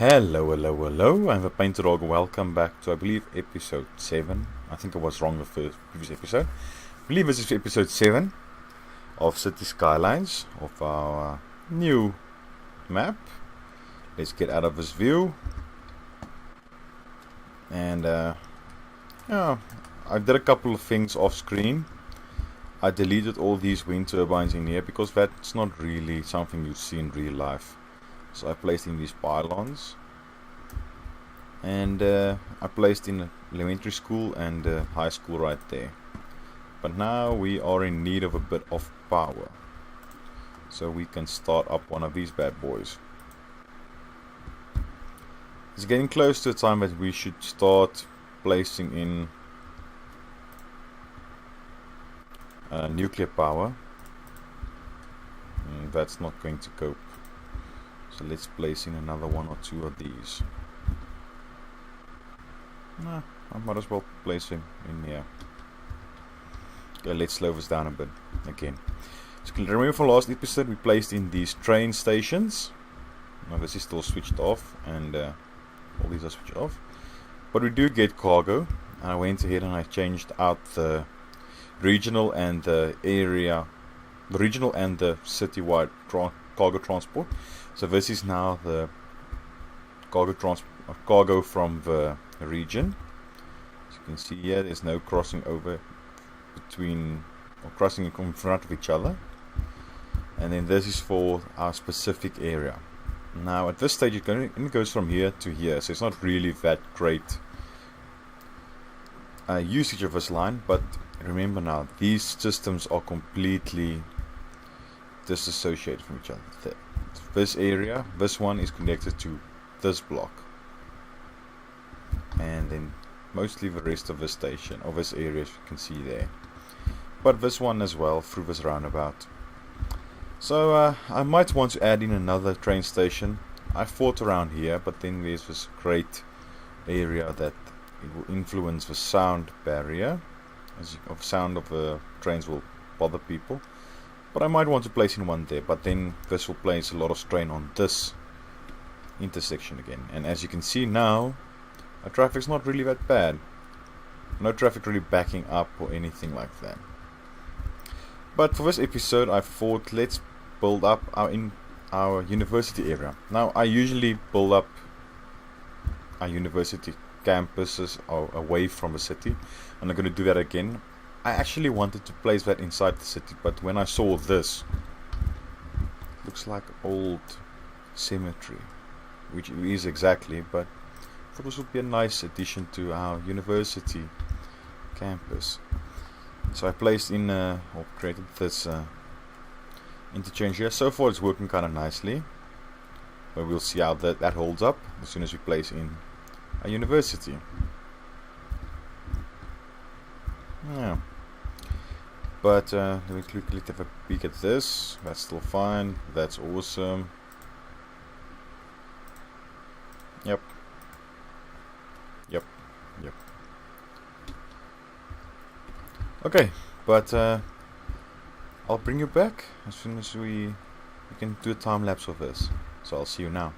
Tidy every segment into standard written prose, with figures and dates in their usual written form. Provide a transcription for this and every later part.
Hello, hello, hello. I'm the Painter Dog. Welcome back to, I believe, episode 7. I think I was wrong with the previous episode. I believe this is episode 7 of City Skylines, of our new map. Let's get out of this view. And, yeah, I did a couple of things off screen. I deleted all these wind turbines in here because that's not really something you see in real life. So I placed in these pylons, and I placed in elementary school and high school right there. But now we are in need of a bit of power, so we can start up one of these bad boys. It's getting close to the time that we should start placing in nuclear power. That's not going to cope. So let's place in another one or two of these. Nah, I might as well place him in here. Okay, let's slow this down a bit again. So remember from last episode we placed in these train stations. Now this is still switched off, and all these are switched off. But we do get cargo, and I went ahead and I changed out the regional and the citywide cargo transport. So this is now the cargo from the region. As you can see here, there's no crossing over between or crossing in front of each other. And then this is for our specific area. Now at this stage it only goes from here to here, so it's not really that great usage of this line. But remember now, these systems are completely disassociated from each other. This area, this one is connected to this block, and then mostly the rest of the station, or this area, as you can see there. But this one as well, through this roundabout. So I might want to add in another train station. I thought around here, but then there's this great area that it will influence the sound barrier. Sound of the trains will bother people. But I might want to place in one there, but then this will place a lot of strain on this intersection again. And as you can see now, our traffic's not really that bad. No traffic really backing up or anything like that. But for this episode I thought let's build up our university area. Now I usually build up our university campuses away from the city, and I'm going to do that again. I actually wanted to place that inside the city, but when I saw this, looks like old cemetery, which it is exactly, but I thought this would be a nice addition to our university campus. So I placed in or created this interchange here. So far it's working kind of nicely, but we'll see how that holds up as soon as we place in a university. Yeah. But let me quickly have a peek at this. That's still fine. That's awesome. Yep. Okay, but I'll bring you back as soon as we can do a time lapse of this. So I'll see you now.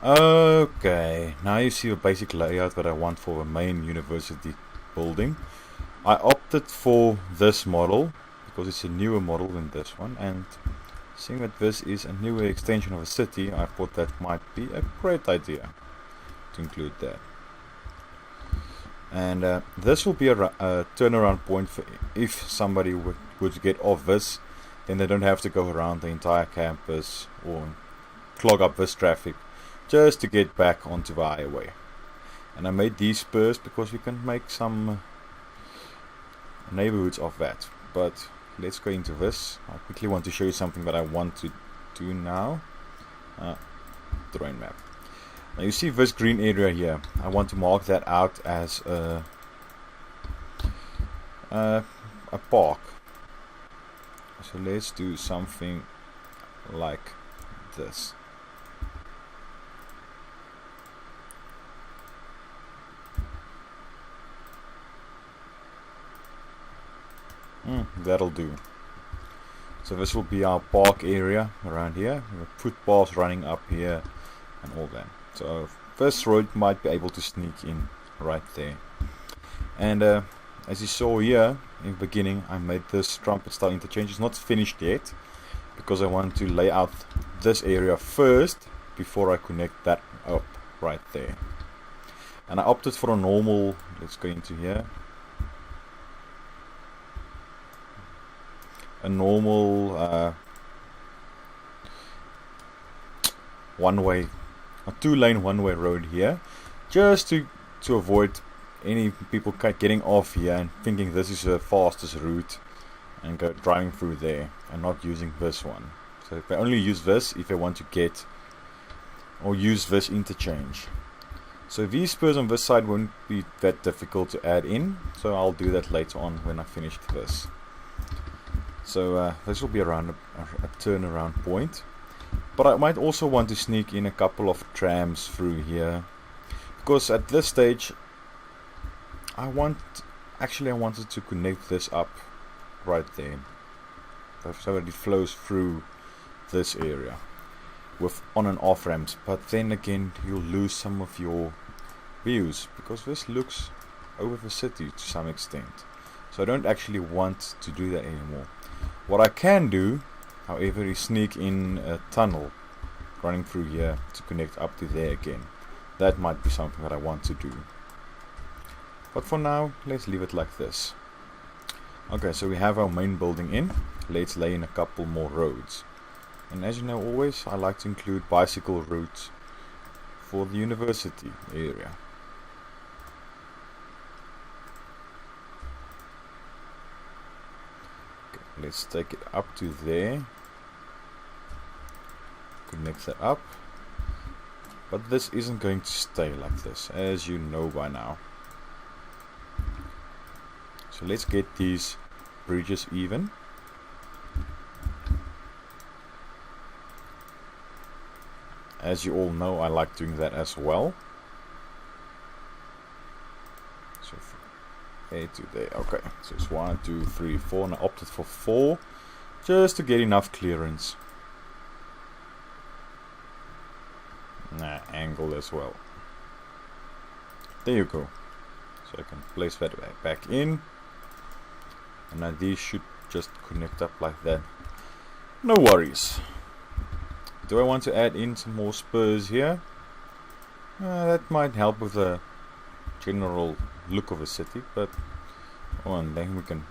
Okay, now you see the basic layout that I want for a main university building. I opted for this model because it's a newer model than this one, and seeing that this is a newer extension of a city, I thought that might be a great idea to include that. And this will be a turnaround point for if somebody would get off this, then they don't have to go around the entire campus or clog up this traffic just to get back onto the highway. And I made these spurs because we can make some neighborhoods of that. But let's go into this. I quickly want to show you something that I want to do now. Terrain map. Now you see this green area here. I want to mark that out as a park. So let's do something like this. That'll do. So this will be our park area around here. We'll footpaths running up here and all that. So this road might be able to sneak in right there. And as you saw here in the beginning, I made this trumpet style interchange. It's not finished yet because I want to lay out this area first before I connect that up right there. And I opted for a normal, let's go into here, a normal one-way, a two-lane one-way road here, just to avoid any people getting off here and thinking this is the fastest route and driving through there and not using this one. So they only use this if they want to get or use this interchange. So these spurs on this side won't be that difficult to add in, so I'll do that later on when I finish this. So this will be around a turnaround point. But I might also want to sneak in a couple of trams through here, because at this stage I wanted to connect this up right there so that it flows through this area with on and off ramps. But then again, you'll lose some of your views because this looks over the city to some extent. So I don't actually want to do that anymore. What I can do, however, is sneak in a tunnel running through here to connect up to there again. That might be something that I want to do. But for now, let's leave it like this. Okay, so we have our main building in. Let's lay in a couple more roads. And as you know, always I like to include bicycle routes for the university area. Okay, let's take it up to there. Connect that up. But this isn't going to stay like this, as you know by now. So let's get these bridges even. As you all know, I like doing that as well. So from A to there. Okay, so it's 1, 2, 3, 4, and I opted for 4 just to get enough clearance. Angle as well. There you go. So I can place that back in. And now these should just connect up like that. No worries. Do I want to add in some more spurs here? That might help with the general look of the city, but and then we can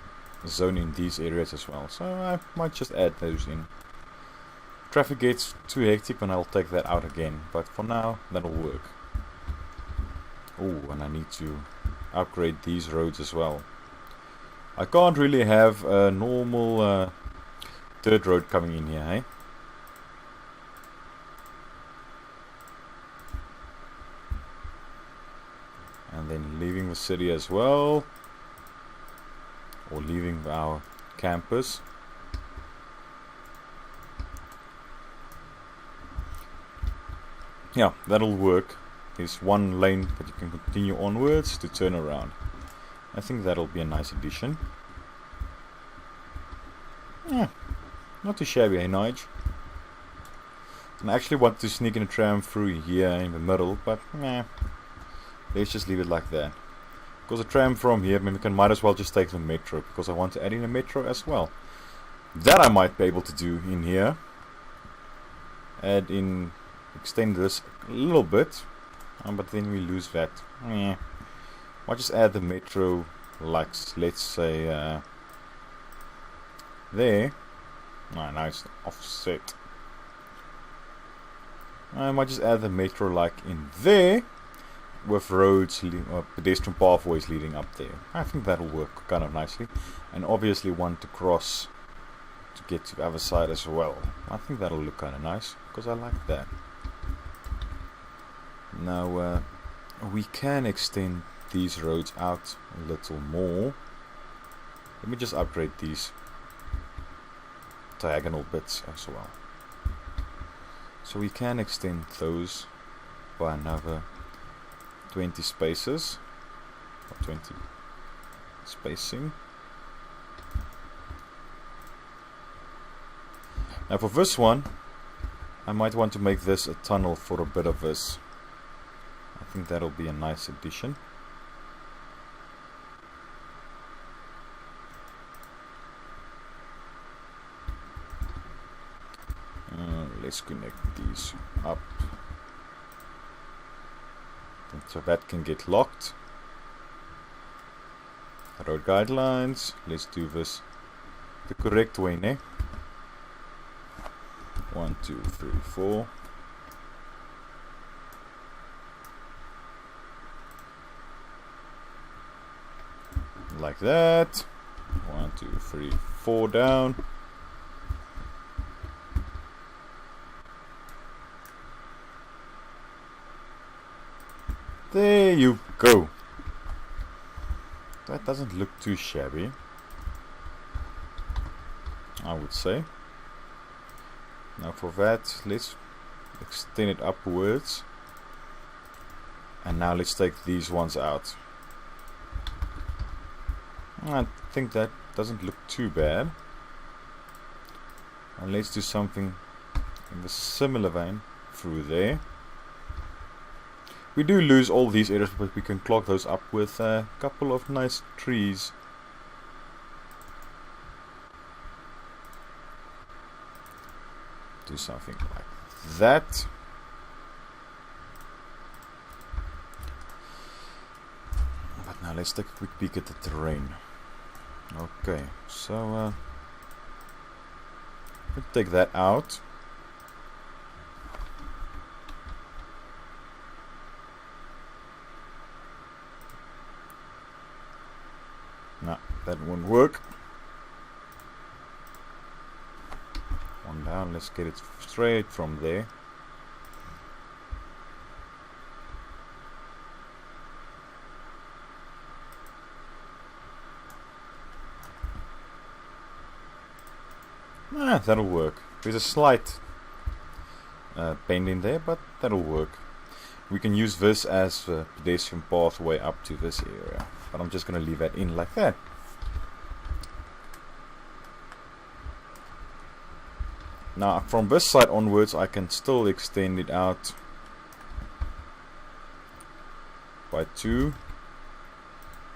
zone in these areas as well. So I might just add those in. Traffic gets too hectic and I'll take that out again, but for now that'll work. Oh, and I need to upgrade these roads as well. I can't really have a normal dirt road coming in here, eh? And then leaving the city as well, or leaving our campus. Yeah, that'll work. There's one lane that you can continue onwards to turn around. I think that'll be a nice addition. Yeah, not too shabby, eh, Nige? And I actually want to sneak in a tram through here in the middle, but let's just leave it like that. Because a tram from here, maybe we might as well just take the metro, because I want to add in a metro as well. That I might be able to do in here. Extend this a little bit, but then we lose that. Might just add the metro, like let's say there. Nice offset. I might just add the metro like in there, with roads or pedestrian pathways leading up there. I think that'll work kind of nicely, and obviously one to cross to get to the other side as well. I think that'll look kind of nice, because I like that. Now we can extend these roads out a little more. Let me just upgrade these diagonal bits as well. So we can extend those by another 20 spaces, or 20 spacing. Now for this one, I might want to make this a tunnel for a bit of this. I think that'll be a nice addition. Let's connect these up, and so that can get locked. Road guidelines, let's do this the correct way, ne? 1, 2, 3, 4. Like that. 1, 2, 3, 4 down. There you go. That doesn't look too shabby, I would say. Now for that, let's extend it upwards. And now let's take these ones out. I think that doesn't look too bad. And let's do something in the similar vein through there. We do lose all these areas, but we can clog those up with a couple of nice trees. Do something like that. But now let's take a quick peek at the terrain. Okay, so we'll take that out. No, that won't work. One down, let's get it straight from there. That'll work. There's a slight bend in there, but that'll work. We can use this as a pedestrian pathway up to this area, but I'm just going to leave that in like that. Now from this side onwards I can still extend it out by 2,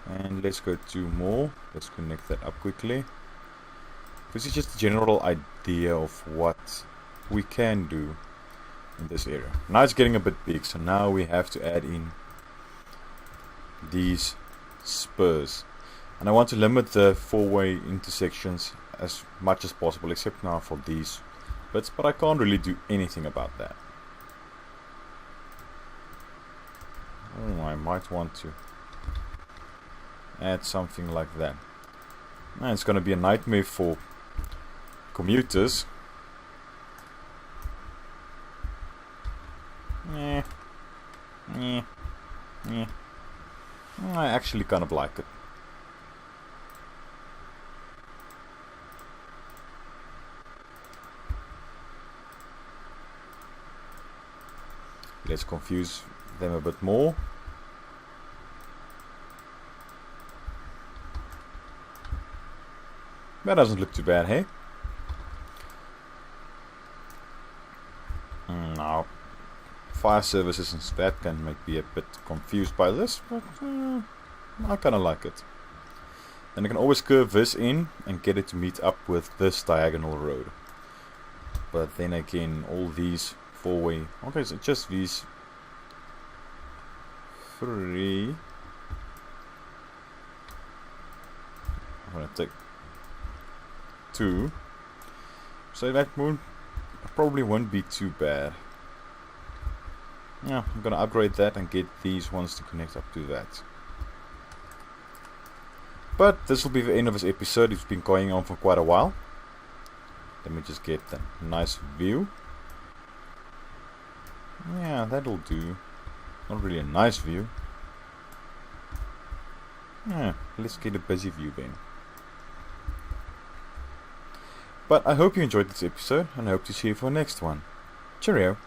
and let's go 2 more. Let's connect that up quickly. This is just a general idea of what we can do in this area. Now it's getting a bit big, so now we have to add in these spurs, and I want to limit the 4-way intersections as much as possible, except now for these bits, but I can't really do anything about that. I might want to add something like that. Now it's going to be a nightmare for commuters. I actually kind of like it. Let's confuse them a bit more. That doesn't look too bad, hey? fire services and that can make me a bit confused by this, but I kind of like it. Then I can always curve this in and get it to meet up with this diagonal road. But then again, all these four-way, okay, so just these three. I'm gonna take 2, so that probably won't be too bad. Yeah, I'm gonna upgrade that and get these ones to connect up to that. But this will be the end of this episode. It's been going on for quite a while. Let me just get a nice view. Yeah, that'll do. Not really a nice view. Yeah, let's get a busy view then. But I hope you enjoyed this episode, and I hope to see you for the next one. Cheerio!